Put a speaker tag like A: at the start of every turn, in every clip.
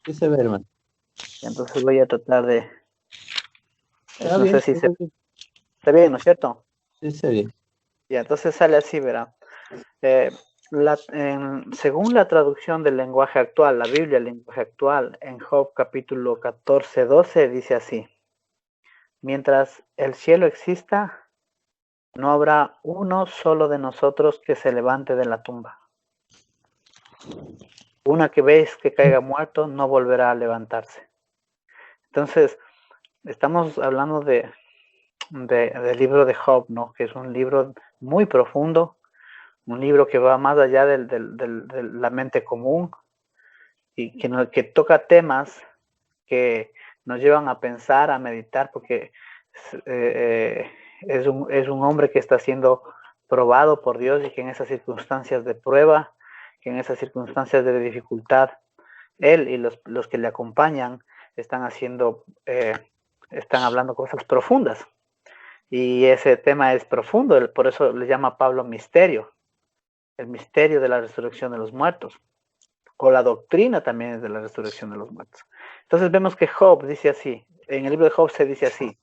A: Sí se ve, hermano.
B: Entonces voy a tratar de...
A: Está
B: No
A: bien,
B: sé si se... Está bien, ¿no es cierto?
A: sí se ve.
B: Ya, entonces sale así, verá. Eh, según la traducción del lenguaje actual, la Biblia, el lenguaje actual, en Job capítulo 14:12 dice así: mientras el cielo exista, no habrá uno solo de nosotros que se levante de la tumba. Una que veis que caiga muerto no volverá a levantarse. Entonces, estamos hablando del libro de Job, ¿no? Que es un libro muy profundo, un libro que va más allá de la mente común y que toca temas que nos llevan a pensar, a meditar, porque es un hombre que está siendo probado por Dios y que en esas circunstancias de prueba, que en esas circunstancias de dificultad, él y los que le acompañan están haciendo, están hablando cosas profundas. Y ese tema es profundo, por eso le llama Pablo misterio, el misterio de la resurrección de los muertos, o la doctrina también es de la resurrección de los muertos. Entonces vemos que Job dice así, en el libro de Job se dice así: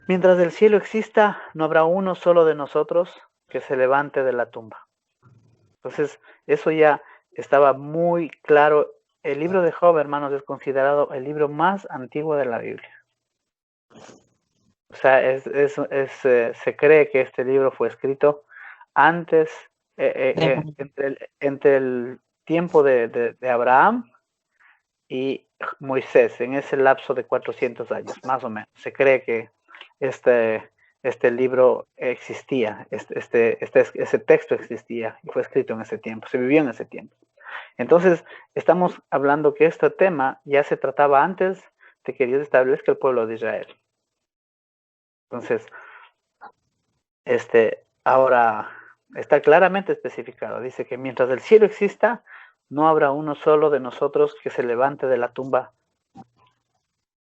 B: mientras el cielo exista, no habrá uno solo de nosotros que se levante de la tumba. Entonces, eso ya estaba muy claro. El libro de Job, hermanos, es considerado el libro más antiguo de la Biblia. O sea, se cree que este libro fue escrito antes, entre el tiempo de Abraham y Moisés, en ese lapso de 400 años, más o menos. Se cree que este libro existía, ese texto existía y fue escrito en ese tiempo, se vivió en ese tiempo. Entonces, estamos hablando que este tema ya se trataba antes de que Dios establezca el pueblo de Israel. Entonces, ahora está claramente especificado. Dice que mientras el cielo exista, no habrá uno solo de nosotros que se levante de la tumba.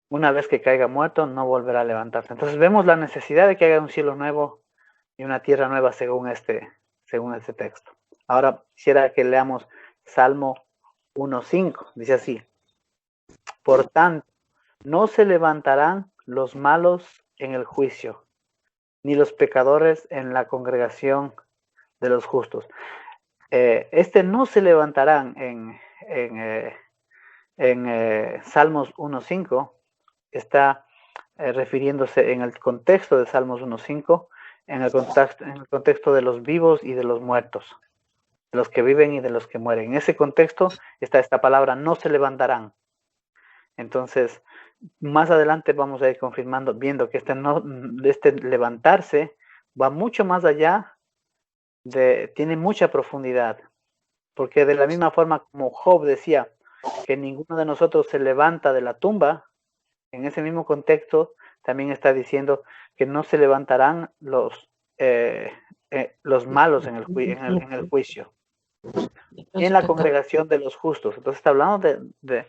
B: Una vez que caiga muerto, no volverá a levantarse. Entonces vemos la necesidad de que haya un cielo nuevo y una tierra nueva según este texto. Ahora quisiera que leamos Salmo 1:5. Dice así: por tanto, no se levantarán los malos en el juicio, ni los pecadores en la congregación de los justos. No se levantarán en Salmos 1:5, está refiriéndose en el contexto de Salmos 1:5, en el contexto de los vivos y de los muertos, de los que viven y de los que mueren. En ese contexto está esta palabra: no se levantarán. Entonces, más adelante vamos a ir confirmando, viendo que este levantarse va mucho más allá, tiene mucha profundidad, porque de la misma forma como Job decía que ninguno de nosotros se levanta de la tumba, en ese mismo contexto también está diciendo que no se levantarán los malos en el juicio, en la congregación de los justos. Entonces está hablando de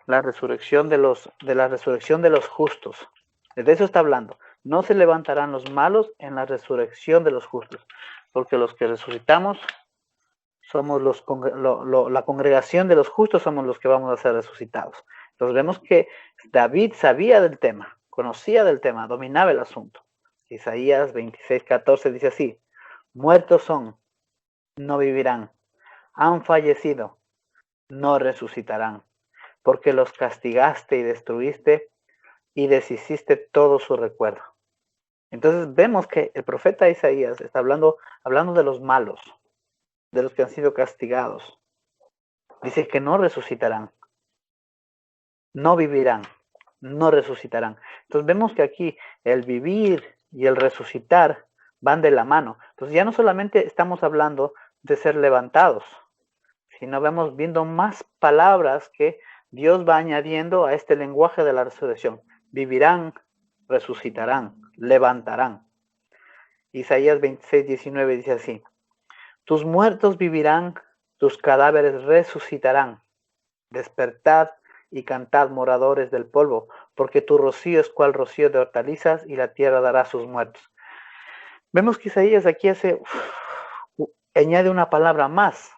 B: la resurrección de la resurrección de los justos. De eso está hablando. No se levantarán los malos en la resurrección de los justos, porque los que resucitamos somos la congregación de los justos, somos los que vamos a ser resucitados. Entonces vemos que David sabía del tema, conocía del tema, dominaba el asunto. Isaías 26:14 dice así: muertos son, no vivirán, han fallecido, no resucitarán, porque los castigaste y destruiste y deshiciste todo su recuerdo. Entonces vemos que el profeta Isaías está hablando de los malos, de los que han sido castigados. Dice que no resucitarán, no vivirán, no resucitarán. Entonces vemos que aquí el vivir y el resucitar van de la mano. Entonces ya no solamente estamos hablando de ser levantados, sino vamos viendo más palabras que Dios va añadiendo a este lenguaje de la resurrección. Vivirán, resucitarán, levantarán. Isaías 26:19 dice así: tus muertos vivirán, tus cadáveres resucitarán. Despertad y cantad, moradores del polvo, porque tu rocío es cual rocío de hortalizas y la tierra dará sus muertos. Vemos que Isaías aquí añade una palabra más.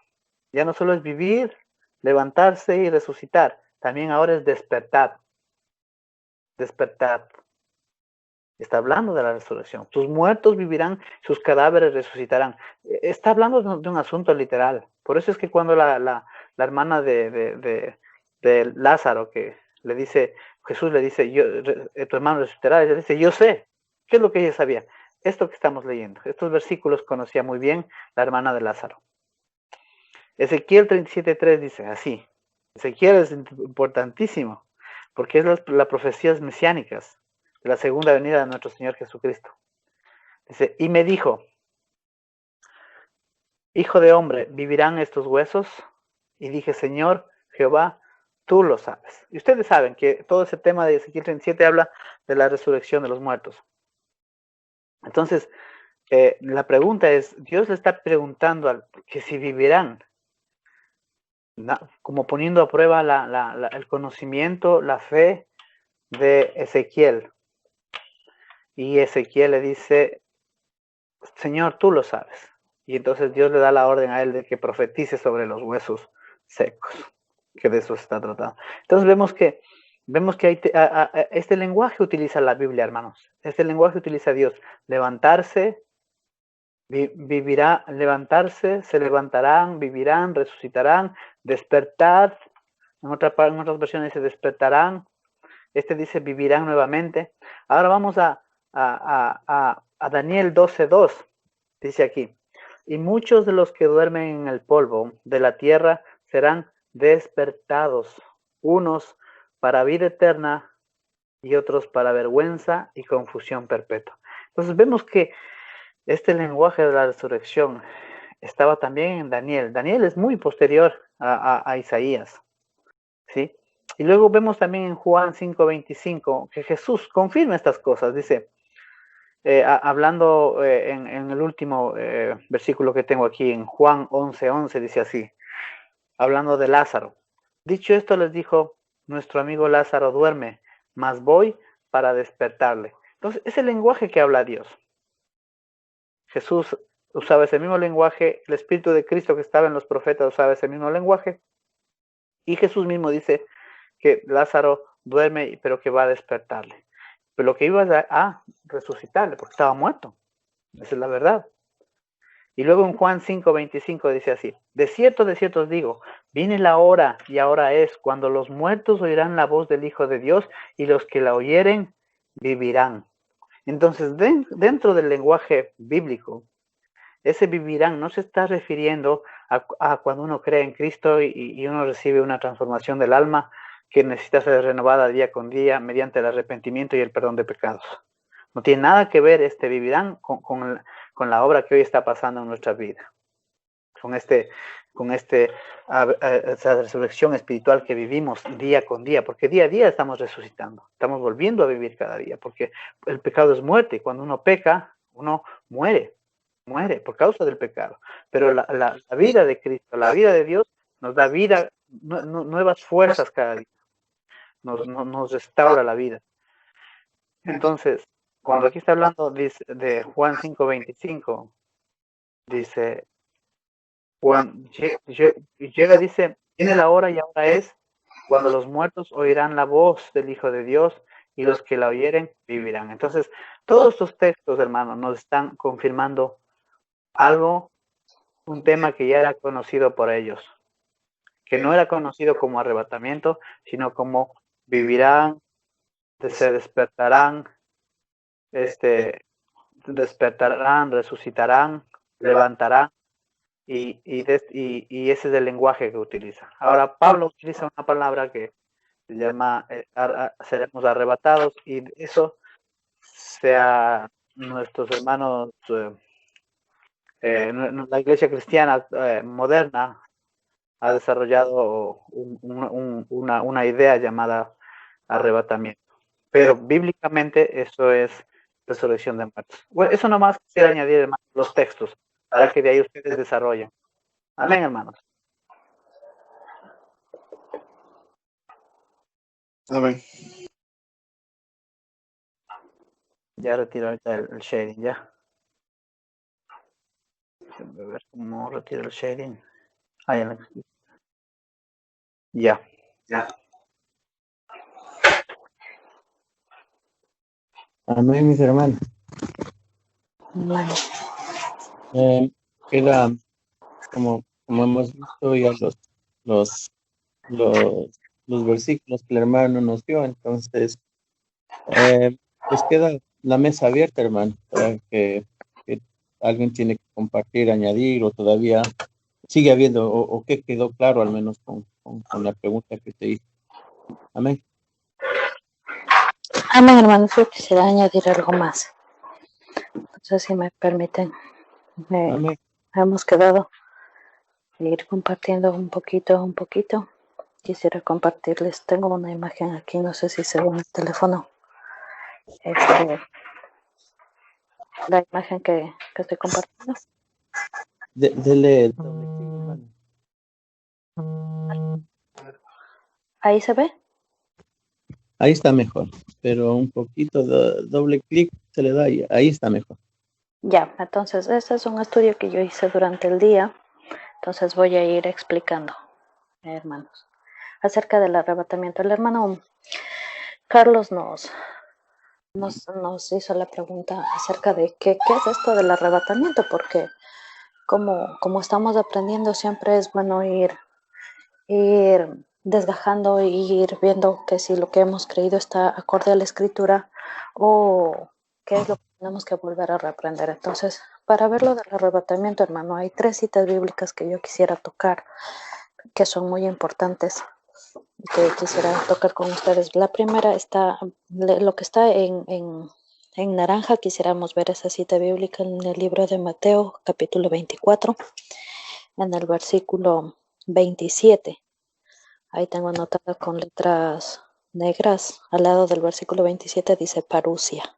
B: Ya no solo es vivir, levantarse y resucitar. También ahora es despertar. Despertar. Está hablando de la resurrección. Tus muertos vivirán, sus cadáveres resucitarán. Está hablando de un asunto literal. Por eso es que cuando la hermana de Lázaro, que le dice, Jesús le dice, tu hermano resucitará, ella dice, yo sé. ¿Qué es lo que ella sabía? Esto que estamos leyendo. Estos versículos conocía muy bien la hermana de Lázaro. Ezequiel 37:3 dice así. Ezequiel es importantísimo, porque es las profecías mesiánicas de la segunda venida de nuestro Señor Jesucristo. Dice, y me dijo, hijo de hombre, ¿vivirán estos huesos? Y dije, Señor Jehová, tú lo sabes. Y ustedes saben que todo ese tema de Ezequiel 37 habla de la resurrección de los muertos. Entonces, la pregunta es, Dios le está preguntando que si vivirán, como poniendo a prueba el conocimiento, la fe de Ezequiel. Y Ezequiel le dice, Señor, tú lo sabes. Y entonces Dios le da la orden a él de que profetice sobre los huesos secos, que de eso se está tratando. Entonces vemos que este lenguaje utiliza la Biblia, hermanos. Este lenguaje utiliza Dios. Levantarse, levantarse, se levantarán, vivirán, resucitarán, despertar. En otras versiones dice despertarán. Este dice vivirán nuevamente. Ahora vamos a Daniel 12:2. Dice aquí, y muchos de los que duermen en el polvo de la tierra serán despertados, unos para vida eterna y otros para vergüenza y confusión perpetua. Entonces vemos que este lenguaje de la resurrección estaba también en Daniel. Daniel es muy posterior a Isaías, ¿sí? Y luego vemos también en Juan 5:25 que Jesús confirma estas cosas. Dice, hablando en el último versículo que tengo aquí, en Juan 11:11, dice así, hablando de Lázaro. Dicho esto les dijo, nuestro amigo Lázaro duerme, mas voy para despertarle. Entonces, es el lenguaje que habla Dios. Jesús usaba ese mismo lenguaje, el Espíritu de Cristo que estaba en los profetas usaba ese mismo lenguaje, y Jesús mismo dice que Lázaro duerme, pero que va a despertarle. Pero lo que iba a resucitarle, porque estaba muerto. Esa es la verdad. Y luego en Juan 5:25 dice así, de cierto os digo, viene la hora y ahora es, cuando los muertos oirán la voz del Hijo de Dios y los que la oyeren vivirán. Entonces, dentro del lenguaje bíblico, ese vivirán no se está refiriendo a cuando uno cree en Cristo y uno recibe una transformación del alma que necesita ser renovada día con día mediante el arrepentimiento y el perdón de pecados. No tiene nada que ver este vivirán con la obra que hoy está pasando en nuestra vida, con esa resurrección espiritual que vivimos día con día, porque día a día estamos resucitando, estamos volviendo a vivir cada día, porque el pecado es muerte y cuando uno peca, uno muere por causa del pecado, pero la vida de Cristo, la vida de Dios nos da vida, nuevas fuerzas cada día, nos restaura la vida. Entonces, cuando aquí está hablando de Juan 5:25, dice, Juan llega, dice, viene la hora y ahora es, cuando los muertos oirán la voz del Hijo de Dios y los que la oyeren vivirán. Entonces, todos estos textos, hermanos, nos están confirmando algo, un tema que ya era conocido por ellos, que no era conocido como arrebatamiento, sino como vivirán, se despertarán, despertarán, resucitarán, levantarán, y ese es el lenguaje que utiliza. Ahora, Pablo utiliza una palabra que se llama seremos arrebatados, y eso sea nuestros hermanos, la iglesia cristiana moderna ha desarrollado una idea llamada arrebatamiento. Pero bíblicamente eso es resurrección de muertos. Bueno, eso nomás quisiera añadir, hermanos, los textos, para que de ahí ustedes desarrollen. Amén, hermanos.
C: Amén.
B: Ya retiro ahorita el sharing, ya. Déjame ver cómo retiro el sharing. Ahí Ya.
A: Amén, mis hermanos.
C: Bueno,
A: Queda, como hemos visto ya los, los versículos que el hermano nos dio, entonces, pues queda la mesa abierta, hermano, para que alguien tiene que compartir, añadir, o todavía sigue habiendo, o que quedó claro al menos con la pregunta que te hice. Amén.
C: amén, hermanos. Yo quisiera añadir algo más. Entonces, si me permiten,
A: Amén.
C: hemos quedado ir compartiendo un poquito. Quisiera compartirles, tengo una imagen aquí, no sé si se ve en el teléfono. La imagen que estoy compartiendo.
A: Dele doble clic, hermano.
C: ¿Ahí se ve?
A: Ahí está mejor, pero un poquito de doble clic se le da y ahí está mejor.
C: Ya, entonces este es un estudio que yo hice durante el día, entonces voy a ir explicando, hermanos, acerca del arrebatamiento. El hermano Carlos nos hizo la pregunta acerca de qué es esto del arrebatamiento, porque como estamos aprendiendo, siempre es bueno ir desgajando e ir viendo que si lo que hemos creído está acorde a la escritura o qué es lo que tenemos que volver a reaprender. Entonces, para ver lo del arrebatamiento, hermano, hay 3 citas bíblicas que yo quisiera tocar, que son muy importantes, que quisiera tocar con ustedes. La primera está, lo que está en naranja, quisiéramos ver esa cita bíblica en el libro de Mateo, capítulo 24, en el versículo 27. Ahí tengo anotado con letras negras, al lado del versículo 27 dice parusia.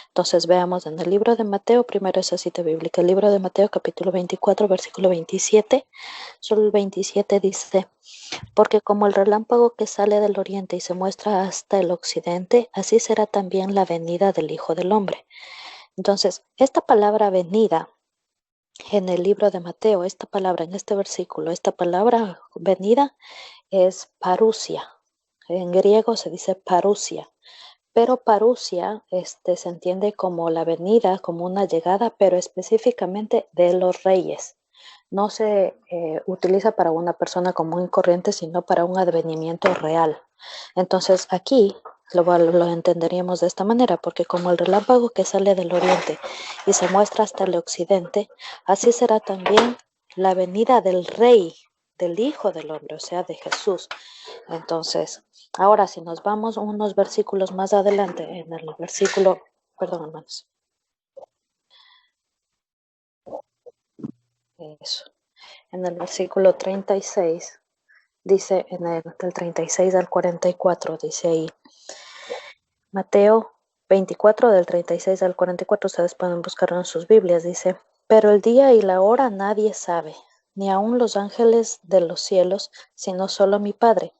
C: Entonces veamos en el libro de Mateo, primero esa cita bíblica, el libro de Mateo capítulo 24, versículo 27, solo el 27 dice, porque como el relámpago que sale del oriente y se muestra hasta el occidente, así será también la venida del Hijo del Hombre. Entonces, esta palabra venida en el libro de Mateo, esta palabra en este versículo, esta palabra venida es parusia. En griego se dice parusia. Pero parusia se entiende como la venida, como una llegada, pero específicamente de los reyes. No se utiliza para una persona común y corriente, sino para un advenimiento real. Entonces aquí lo entenderíamos de esta manera, porque como el relámpago que sale del oriente y se muestra hasta el occidente, así será también la venida del rey, del Hijo del Hombre, o sea, de Jesús. Entonces, ahora si nos vamos unos versículos más adelante, en el versículo, perdón, hermanos. Eso. En el versículo 36, dice, del 36 al 44, dice ahí, Mateo 24, del 36 al 44, ustedes pueden buscarlo en sus Biblias, dice, pero el día y la hora nadie sabe, ni aun los ángeles de los cielos, sino solo mi Padre.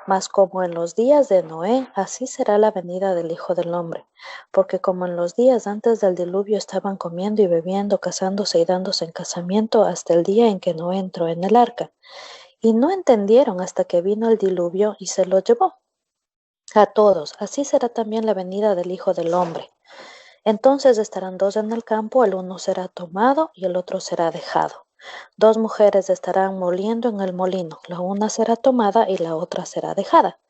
C: Mas como en los días de Noé, así será la venida del Hijo del Hombre. Porque como en los días antes del diluvio estaban comiendo y bebiendo, casándose y dándose en casamiento hasta el día en que Noé entró en el arca. Y no entendieron hasta que vino el diluvio y se lo llevó a todos. Así será también la venida del Hijo del Hombre. Entonces estarán 2 en el campo, el uno será tomado y el otro será dejado. 2 mujeres estarán moliendo en el molino, la una será tomada y la otra será dejada.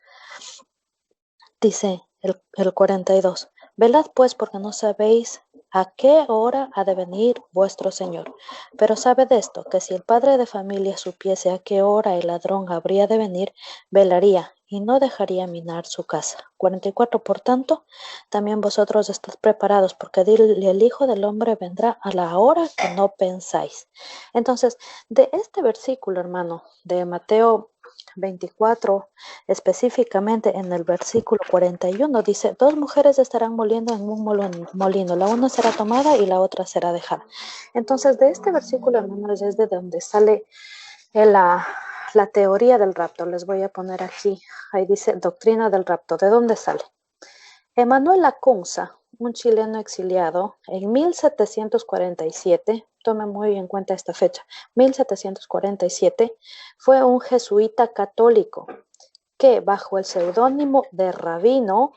C: Dice el 42, velad pues porque no sabéis a qué hora ha de venir vuestro Señor. Pero sabed esto, que si el padre de familia supiese a qué hora el ladrón habría de venir, velaría y no dejaría minar su casa. 44, por tanto, también vosotros estad preparados, porque el Hijo del Hombre vendrá a la hora que no pensáis. Entonces, de este versículo, hermano, de Mateo 24, específicamente en el versículo 41, dice, 2 mujeres estarán moliendo en un molino, la una será tomada y la otra será dejada. Entonces, de este versículo, hermanos, es de donde sale la teoría del rapto. Les voy a poner aquí, ahí dice doctrina del rapto. ¿De dónde sale? Emanuel Lacunza, un chileno exiliado en 1747, tome muy en cuenta esta fecha, 1747, fue un jesuita católico que bajo el seudónimo de Rabino,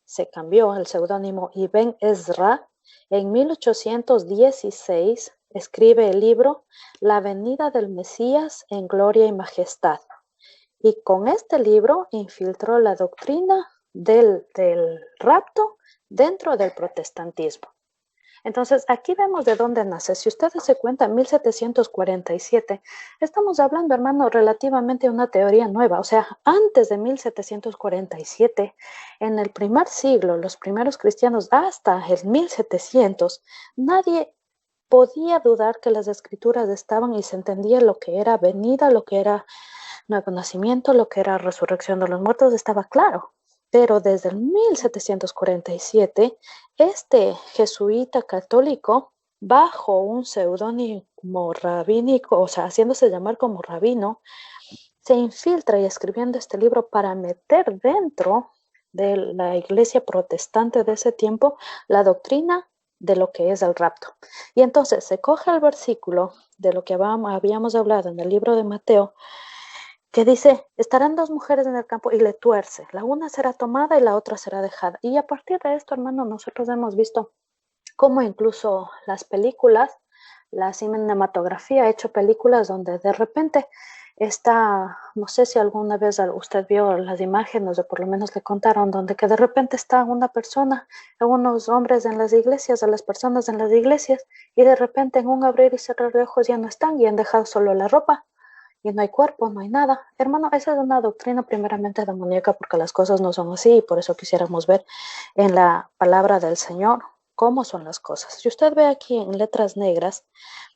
C: se cambió el seudónimo Ibn Ezra, en 1816 escribe el libro La venida del Mesías en gloria y majestad. Y con este libro infiltró la doctrina del rapto dentro del protestantismo. Entonces, aquí vemos de dónde nace. Si ustedes se cuentan, 1747, estamos hablando, hermano, relativamente de una teoría nueva. O sea, antes de 1747, en el primer siglo, los primeros cristianos, hasta el 1700, nadie podía dudar que las escrituras estaban y se entendía lo que era venida, lo que era nuevo nacimiento, lo que era resurrección de los muertos, estaba claro. Pero desde el 1747, este jesuita católico, bajo un seudónimo rabínico, o sea, haciéndose llamar como rabino, se infiltra y escribiendo este libro para meter dentro de la iglesia protestante de ese tiempo la doctrina de lo que es el rapto. Y entonces se coge el versículo de lo que habíamos hablado en el libro de Mateo, que dice, estarán dos mujeres en el campo y le tuerce, la una será tomada y la otra será dejada. Y a partir de esto, hermano, nosotros hemos visto cómo incluso las películas, la cinematografía ha hecho películas donde de repente está, no sé si alguna vez usted vio las imágenes o por lo menos le contaron, donde que de repente está una persona, unos hombres en las iglesias, a las personas en las iglesias, y de repente en un abrir y cerrar de ojos ya no están y han dejado solo la ropa. Y no hay cuerpo, no hay nada. Hermano, esa es una doctrina primeramente demoníaca porque las cosas no son así y por eso quisiéramos ver en la palabra del Señor cómo son las cosas. Si usted ve aquí en letras negras,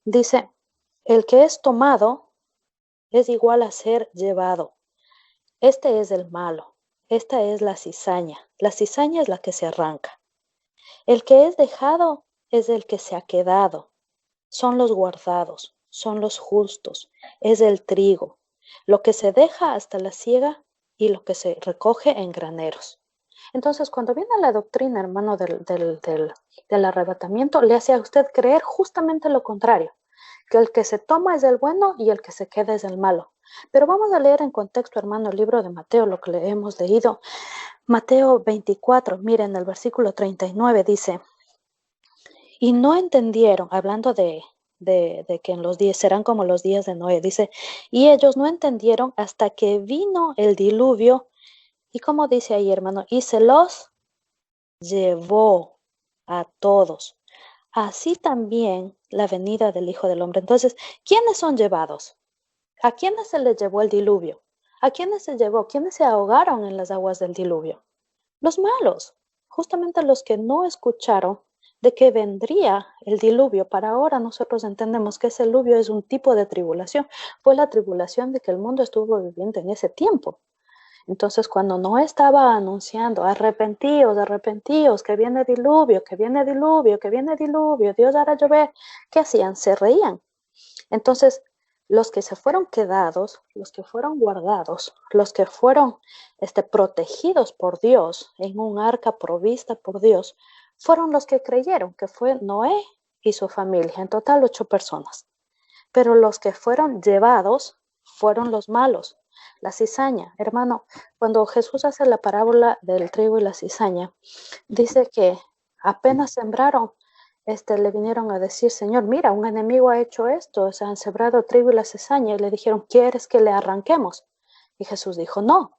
C: dice, el que es tomado es igual a ser llevado. Este es el malo. Esta es la cizaña. La cizaña es la que se arranca. El que es dejado es el que se ha quedado. Son los guardados, son los justos, es el trigo, lo que se deja hasta la siega y lo que se recoge en graneros. Entonces, cuando viene la doctrina, hermano, del arrebatamiento, le hace a usted creer justamente lo contrario, que el que se toma es el bueno y el que se queda es el malo. Pero vamos a leer en contexto, hermano, el libro de Mateo, lo que le hemos leído. Mateo 24, miren, el versículo 39 dice, y no entendieron, hablando de que en los días serán como los días de Noé, dice, y ellos no entendieron hasta que vino el diluvio, y como dice ahí, hermano, y se los llevó a todos. Así también la venida del Hijo del Hombre. Entonces, ¿quiénes son llevados? ¿A quiénes se les llevó el diluvio? ¿A quiénes se llevó? ¿Quiénes se ahogaron en las aguas del diluvio? Los malos, justamente los que no escucharon de que vendría el diluvio. Para ahora nosotros entendemos que ese diluvio es un tipo de tribulación. Fue la tribulación de que el mundo estuvo viviendo en ese tiempo. Entonces, cuando no estaba anunciando, arrepentíos, arrepentíos, que viene diluvio, que viene diluvio, que viene diluvio, Dios hará llover, ¿qué hacían? Se reían. Entonces, los que se fueron quedados, los que fueron guardados, los que fueron protegidos por Dios en un arca provista por Dios, fueron los que creyeron, que fue Noé y su familia, en total 8 personas. Pero los que fueron llevados fueron los malos. La cizaña, hermano, cuando Jesús hace la parábola del trigo y la cizaña, dice que apenas sembraron, le vinieron a decir, Señor, mira, un enemigo ha hecho esto, se han sembrado trigo y la cizaña, y le dijeron, ¿quieres que le arranquemos? Y Jesús dijo, no,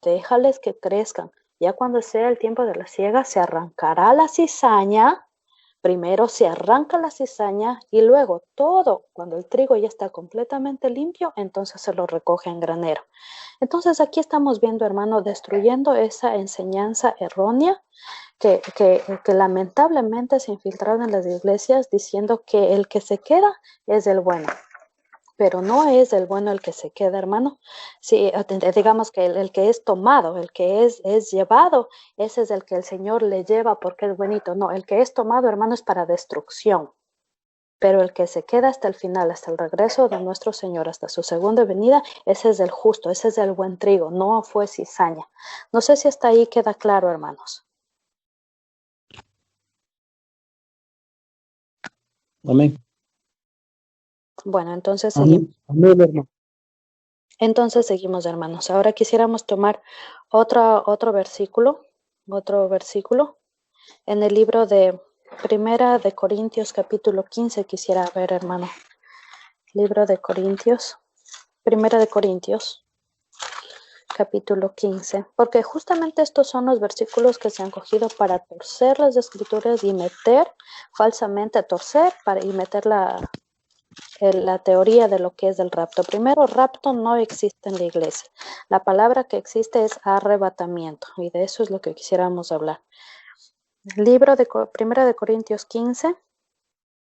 C: déjales que crezcan. Ya cuando sea el tiempo de la siega, se arrancará la cizaña. Primero se arranca la cizaña y luego todo, cuando el trigo ya está completamente limpio, entonces se lo recoge en granero. Entonces aquí estamos viendo, hermano, destruyendo esa enseñanza errónea que lamentablemente se infiltraron en las iglesias diciendo que el que se queda es el bueno. Pero no es el bueno el que se queda, hermano. Sí, digamos que el que es tomado, el que es llevado, ese es el que el Señor le lleva porque es buenito. No, el que es tomado, hermano, es para destrucción. Pero el que se queda hasta el final, hasta el regreso de nuestro Señor, hasta su segunda venida, ese es el justo, ese es el buen trigo, no fue cizaña. No sé si hasta ahí queda claro, hermanos.
A: Amén.
C: Bueno, entonces
A: Amén.
C: seguimos.
A: Amén, hermano.
C: Entonces seguimos, hermanos. Ahora quisiéramos tomar otro versículo en el libro de Primera de Corintios, capítulo 15, quisiera ver, hermano. Libro de Corintios, Primera de Corintios, capítulo 15, porque justamente estos son los versículos que se han cogido para torcer las escrituras y meter falsamente, y meter la teoría de lo que es el rapto. Primero, rapto no existe en la iglesia. La palabra que existe es arrebatamiento, y de eso es lo que quisiéramos hablar. Libro de Primera de Corintios 15,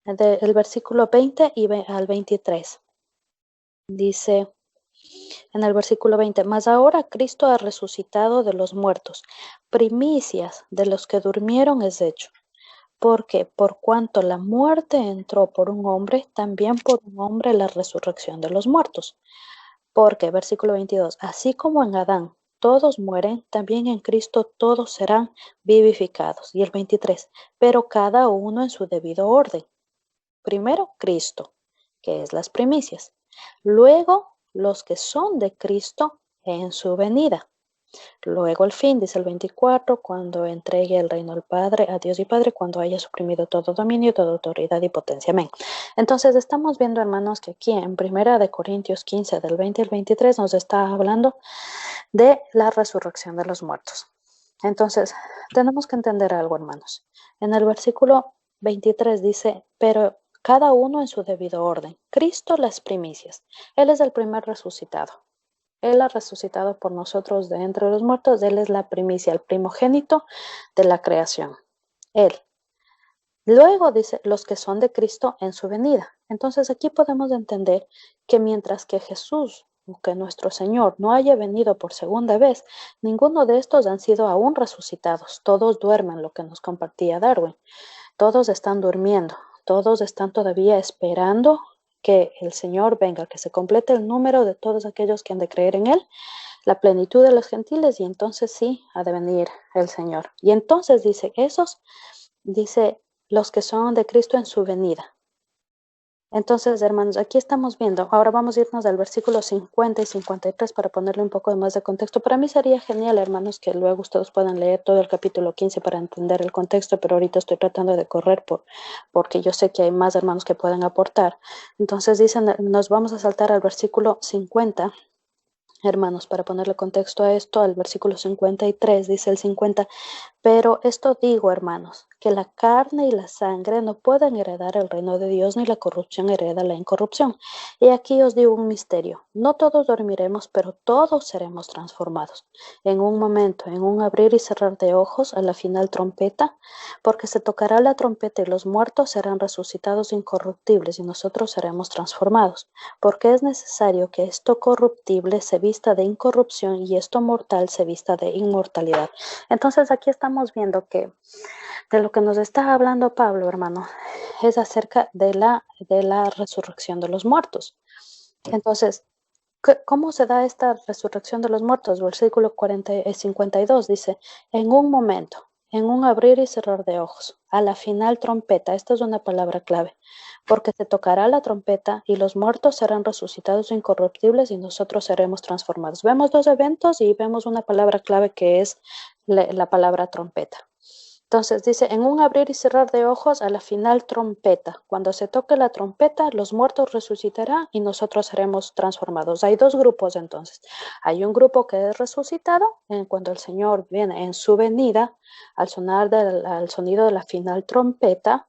C: del versículo 20 al 23. Dice en el versículo 20, mas ahora Cristo ha resucitado de los muertos, primicias de los que durmieron es hecho. Porque por cuanto la muerte entró por un hombre, también por un hombre la resurrección de los muertos. Porque, versículo 22, así como en Adán todos mueren, también en Cristo todos serán vivificados. Y el 23, pero cada uno en su debido orden. Primero, Cristo, que es las primicias. Luego, los que son de Cristo en su venida. Luego el fin, dice el 24, cuando entregue el reino al Padre, a Dios y Padre, cuando haya suprimido todo dominio, toda autoridad y potencia. Amén. Entonces estamos viendo, hermanos, que aquí en Primera de Corintios 15, del 20 al 23, nos está hablando de la resurrección de los muertos. Entonces, tenemos que entender algo, hermanos. En el versículo 23 dice, pero cada uno en su debido orden. Cristo las primicias. Él es el primer resucitado. Él ha resucitado por nosotros de entre los muertos. Él es la primicia, el primogénito de la creación. Él. Luego dice, los que son de Cristo en su venida. Entonces aquí podemos entender que mientras que Jesús, que nuestro Señor, no haya venido por segunda vez, ninguno de estos han sido aún resucitados. Todos duermen, lo que nos compartía Darwin. Todos están durmiendo. Todos están todavía esperando que el Señor venga, que se complete el número de todos aquellos que han de creer en Él, la plenitud de los gentiles, y entonces sí ha de venir el Señor. Y entonces dice, dice, los que son de Cristo en su venida. Entonces, hermanos, aquí estamos viendo, ahora vamos a irnos al versículo 50 y 53 para ponerle un poco más de contexto. Para mí sería genial, hermanos, que luego ustedes puedan leer todo el capítulo 15 para entender el contexto, pero ahorita estoy tratando de correr porque yo sé que hay más hermanos que pueden aportar. Entonces dicen, nos vamos a saltar al versículo 50, hermanos, para ponerle contexto a esto, al versículo 53, dice el 50, pero esto digo, hermanos, que la carne y la sangre no pueden heredar el reino de Dios, ni la corrupción hereda la incorrupción. Y aquí os digo un misterio. No todos dormiremos, pero todos seremos transformados. En un momento, en un abrir y cerrar de ojos, a la final trompeta, porque se tocará la trompeta y los muertos serán resucitados incorruptibles y nosotros seremos transformados. Porque es necesario que esto corruptible se vista de incorrupción y esto mortal se vista de inmortalidad. Entonces aquí estamos viendo que de lo que nos está hablando Pablo, hermano, es acerca de la resurrección de los muertos. Entonces, ¿cómo se da esta resurrección de los muertos? Versículo 52 dice, en un momento, en un abrir y cerrar de ojos, a la final trompeta, esta es una palabra clave, porque se tocará la trompeta y los muertos serán resucitados incorruptibles y nosotros seremos transformados. Vemos dos eventos y vemos una palabra clave que es la palabra trompeta. Entonces dice, en un abrir y cerrar de ojos a la final trompeta. Cuando se toque la trompeta, los muertos resucitarán y nosotros seremos transformados. Hay dos grupos entonces. Hay un grupo que es resucitado cuando el Señor viene en su venida, al sonido de la final trompeta.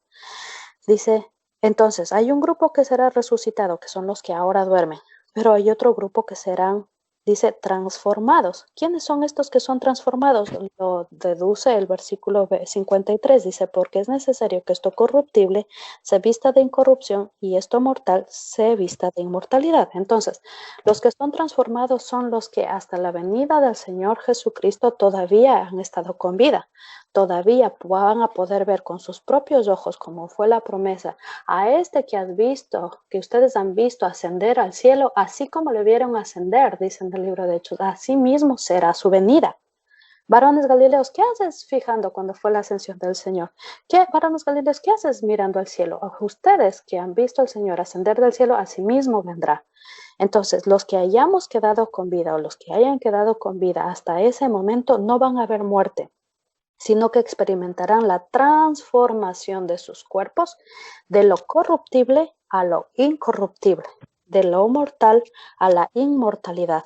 C: Dice, entonces hay un grupo que será resucitado, que son los que ahora duermen. Pero hay otro grupo que serán, dice, transformados. ¿Quiénes son estos que son transformados? Lo deduce el versículo 53. Dice, porque es necesario que esto corruptible se vista de incorrupción y esto mortal se vista de inmortalidad. Entonces, los que son transformados son los que hasta la venida del Señor Jesucristo todavía han estado con vida. Todavía van a poder ver con sus propios ojos, como fue la promesa, a este que has visto, que ustedes han visto ascender al cielo, así como le vieron ascender, dicen del libro de Hechos, así mismo será su venida. Varones Galileos, ¿qué haces fijando cuando fue la ascensión del Señor? Varones Galileos, ¿qué haces mirando al cielo? Ustedes que han visto al Señor ascender del cielo, así mismo vendrá. Entonces, los que hayamos quedado con vida o los que hayan quedado con vida hasta ese momento no van a ver muerte, sino que experimentarán la transformación de sus cuerpos de lo corruptible a lo incorruptible, de lo mortal a la inmortalidad.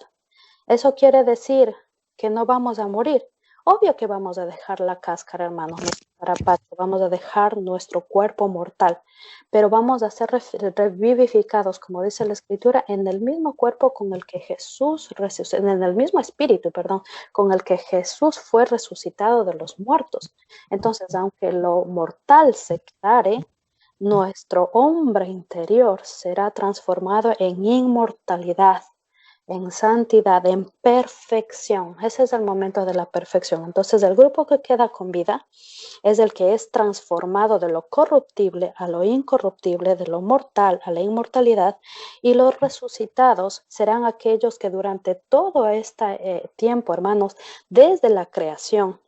C: Eso quiere decir que no vamos a morir. Obvio que vamos a dejar la cáscara, hermanos, vamos a dejar nuestro cuerpo mortal, pero vamos a ser revivificados, como dice la Escritura, en el mismo cuerpo con el que Jesús resucitó, en el mismo espíritu, perdón, con el que Jesús fue resucitado de los muertos. Entonces, aunque lo mortal se quedare, nuestro hombre interior será transformado en inmortalidad, en santidad, en perfección. Ese es el momento de la perfección. Entonces, el grupo que queda con vida es el que es transformado de lo corruptible a lo incorruptible, de lo mortal a la inmortalidad, y los resucitados serán aquellos que durante todo este tiempo, hermanos, desde la creación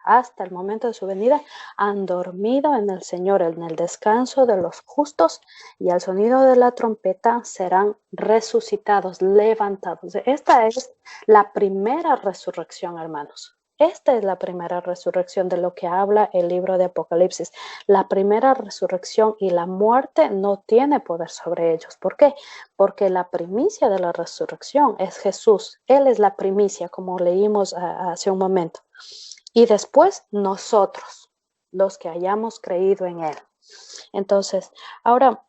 C: hasta el momento de su venida, han dormido en el Señor, en el descanso de los justos, y al sonido de la trompeta serán resucitados, levantados. Esta es la primera resurrección, hermanos. Esta es la primera resurrección de lo que habla el libro de Apocalipsis. La primera resurrección, y la muerte no tiene poder sobre ellos. ¿Por qué? Porque la primicia de la resurrección es Jesús. Él es la primicia, como leímos hace un momento. Y después nosotros, los que hayamos creído en Él. Entonces, ahora,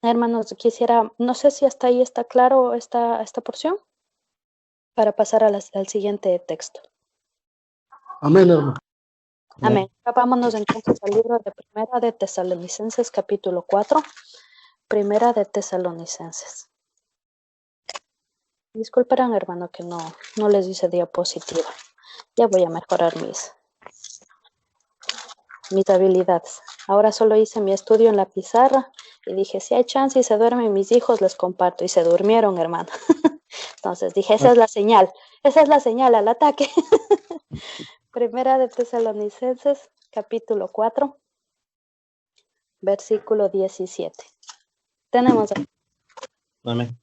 C: hermanos, quisiera, no sé si hasta ahí está claro esta porción, para pasar al siguiente texto.
D: Amén, hermano.
C: Amén. Ahora vámonos entonces al libro de Primera de Tesalonicenses, capítulo 4. Primera de Tesalonicenses. Disculparán, hermano, que no les hice diapositiva. Ya voy a mejorar mis habilidades. Ahora solo hice mi estudio en la pizarra y dije, si hay chance y se duermen mis hijos, les comparto. Y se durmieron, hermano. Entonces dije, esa es la señal al ataque. Primera de Tesalonicenses, capítulo 4, versículo 17. Tenemos.
A: Amén.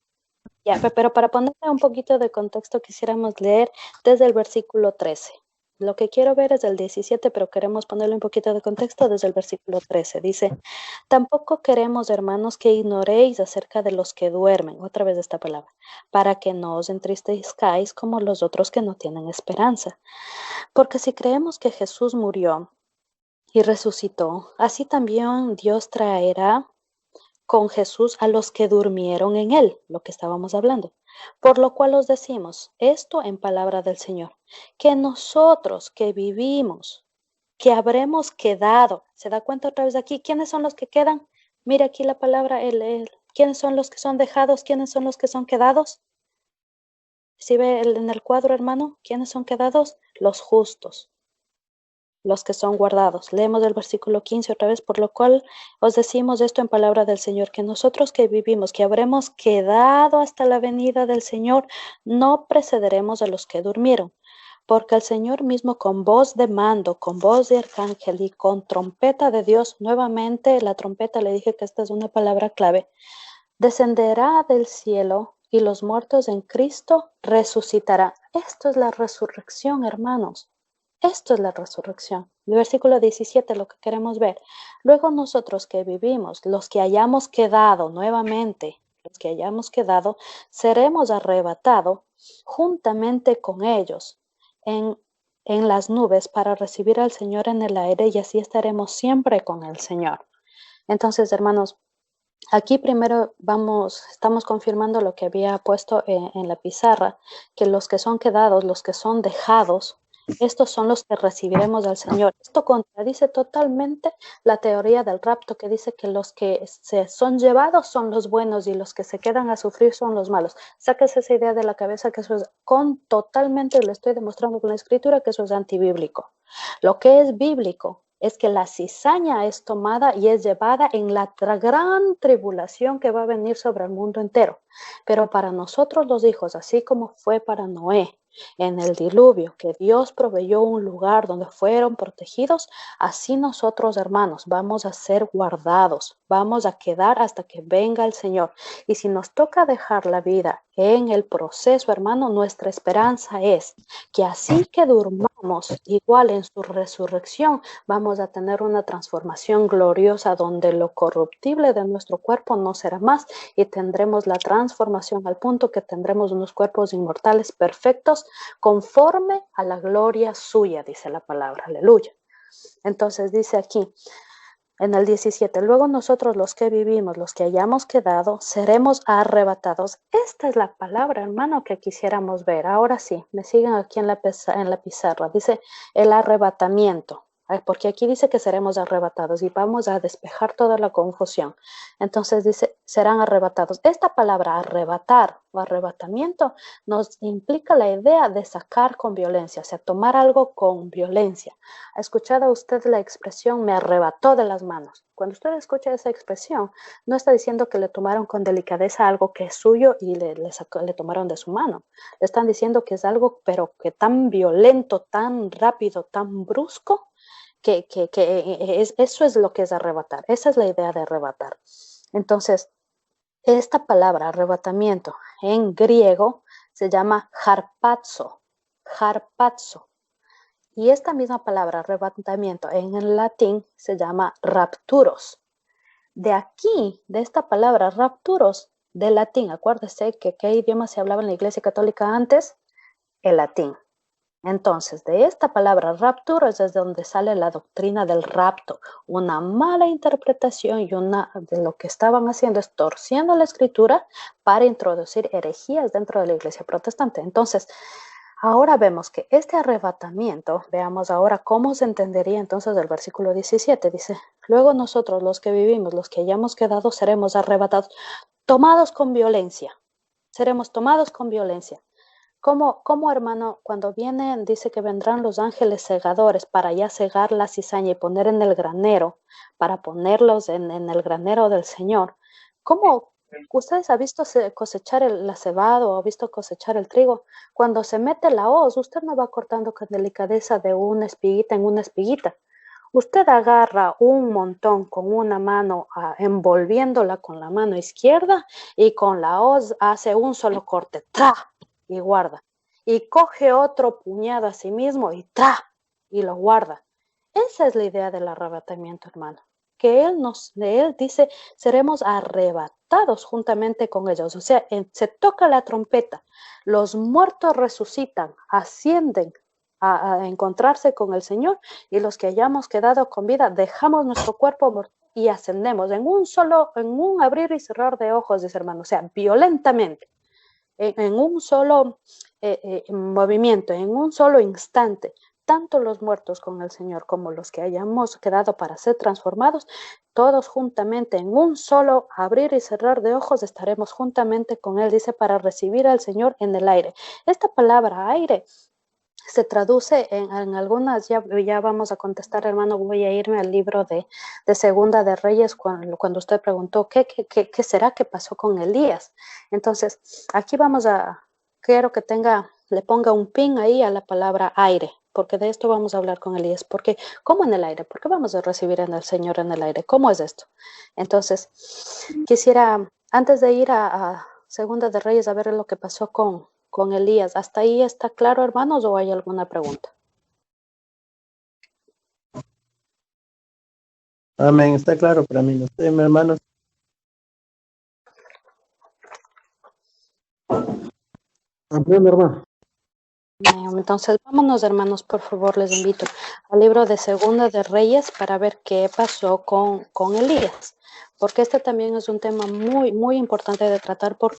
C: Ya, pero para ponerle un poquito de contexto, quisiéramos leer desde el versículo 13. Lo que quiero ver es el 17, pero queremos ponerle un poquito de contexto desde el versículo 13. Dice, tampoco queremos, hermanos, que ignoréis acerca de los que duermen, otra vez esta palabra, para que no os entristezcáis como los otros que no tienen esperanza. Porque si creemos que Jesús murió y resucitó, así también Dios traerá con Jesús a los que durmieron en él, lo que estábamos hablando. Por lo cual os decimos esto en palabra del Señor, que nosotros que vivimos, que habremos quedado, ¿se da cuenta otra vez aquí? ¿Quiénes son los que quedan? Mira aquí la palabra, ¿quiénes son los que son dejados? ¿Quiénes son los que son quedados? ¿Sí ve en el cuadro, hermano? ¿Quiénes son quedados? Los justos, los que son guardados. Leemos el versículo 15 otra vez, por lo cual os decimos esto en palabra del Señor, que nosotros que vivimos, que habremos quedado hasta la venida del Señor, no precederemos a los que durmieron, porque el Señor mismo con voz de mando, con voz de arcángel y con trompeta de Dios, nuevamente la trompeta, le dije que esta es una palabra clave, descenderá del cielo y los muertos en Cristo resucitarán. Esto es la resurrección, hermanos. Esto es la resurrección. El versículo 17, lo que queremos ver. Luego nosotros que vivimos, los que hayamos quedado nuevamente, los que hayamos quedado, seremos arrebatados juntamente con ellos en las nubes para recibir al Señor en el aire, y así estaremos siempre con el Señor. Entonces, hermanos, aquí primero estamos confirmando lo que había puesto en la pizarra, que los que son quedados, los que son dejados, estos son los que recibiremos al Señor. Esto contradice totalmente la teoría del rapto, que dice que los que se son llevados son los buenos y los que se quedan a sufrir son los malos. Sáquese esa idea de la cabeza, que eso es totalmente, le estoy demostrando con la Escritura que eso es antibíblico. Lo que es bíblico es que la cizaña es tomada y es llevada en la gran tribulación que va a venir sobre el mundo entero. Pero para nosotros los hijos, así como fue para Noé, en el diluvio, que Dios proveyó un lugar donde fueron protegidos, así nosotros, hermanos, vamos a ser guardados, vamos a quedar hasta que venga el Señor. Y si nos toca dejar la vida en el proceso, hermano, nuestra esperanza es que así que durmamos, igual en su resurrección, vamos a tener una transformación gloriosa donde lo corruptible de nuestro cuerpo no será más y tendremos la transformación al punto que tendremos unos cuerpos inmortales perfectos conforme a la gloria suya, dice la palabra, aleluya. Entonces dice aquí, en el 17, luego nosotros los que vivimos, los que hayamos quedado, seremos arrebatados. Esta es la palabra, hermano, que quisiéramos ver. Ahora sí, me siguen aquí en la pizarra. Dice el arrebatamiento, porque aquí dice que seremos arrebatados y vamos a despejar toda la confusión. Entonces dice, serán arrebatados. Esta palabra arrebatar o arrebatamiento nos implica la idea de sacar con violencia, o sea, tomar algo con violencia. ¿Ha escuchado usted la expresión me arrebató de las manos? Cuando usted escucha esa expresión, no está diciendo que le tomaron con delicadeza algo que es suyo y le tomaron de su mano. Le están diciendo que es algo, pero que tan violento, tan rápido, tan brusco, eso es lo que es arrebatar. Esa es la idea de arrebatar. Entonces, esta palabra arrebatamiento en griego se llama harpazo. Y esta misma palabra arrebatamiento en el latín se llama rapturos. De aquí, de esta palabra rapturos, del latín, acuérdese que qué idioma se hablaba en la Iglesia Católica antes, el latín. Entonces, de esta palabra rapturos es desde donde sale la doctrina del rapto, una mala interpretación y de lo que estaban haciendo es torciendo la escritura para introducir herejías dentro de la Iglesia protestante. Entonces, ahora vemos que este arrebatamiento, veamos ahora cómo se entendería entonces del versículo 17, dice, luego nosotros los que vivimos, los que hayamos quedado, seremos arrebatados, tomados con violencia, seremos tomados con violencia. ¿Cómo, hermano, cuando vienen, dice que vendrán los ángeles segadores para ya segar la cizaña y poner en el granero, para ponerlos en el granero del Señor? ¿Cómo? ¿Ustedes han visto cosechar la cebada o han visto cosechar el trigo? Cuando se mete la hoz, usted no va cortando con delicadeza de una espiguita en una espiguita. Usted agarra un montón con una mano, envolviéndola con la mano izquierda y con la hoz hace un solo corte, ¡tra! Y guarda. Y coge otro puñado a sí mismo y ¡tra! Y lo guarda. Esa es la idea del arrebatamiento, hermano. Que Él dice, seremos arrebatados juntamente con ellos. O sea, se toca la trompeta, los muertos resucitan, ascienden a encontrarse con el Señor y los que hayamos quedado con vida, dejamos nuestro cuerpo mortal y ascendemos en un abrir y cerrar de ojos, dice hermano, o sea, violentamente. En un solo movimiento, en un solo instante, tanto los muertos con el Señor como los que hayamos quedado para ser transformados, todos juntamente en un solo abrir y cerrar de ojos estaremos juntamente con Él, dice, para recibir al Señor en el aire. Esta palabra aire se traduce en algunas, ya vamos a contestar, hermano, voy a irme al libro de Segunda de Reyes, cuando usted preguntó ¿qué será que pasó con Elías? Entonces, aquí quiero que le ponga un pin ahí a la palabra aire, porque de esto vamos a hablar con Elías. Porque, ¿cómo en el aire? ¿Por qué vamos a recibir al Señor en el aire? ¿Cómo es esto? Entonces, quisiera, antes de ir a Segunda de Reyes, a ver lo que pasó con Elías. ¿Hasta ahí está claro, hermanos, o hay alguna pregunta?
A: Amén, está claro para mí. Ustedes, mis hermanos.
D: Amén, hermano.
C: Entonces, vámonos, hermanos, por favor, les invito al libro de Segunda de Reyes para ver qué pasó con Elías, porque este también es un tema muy, muy importante de tratar, porque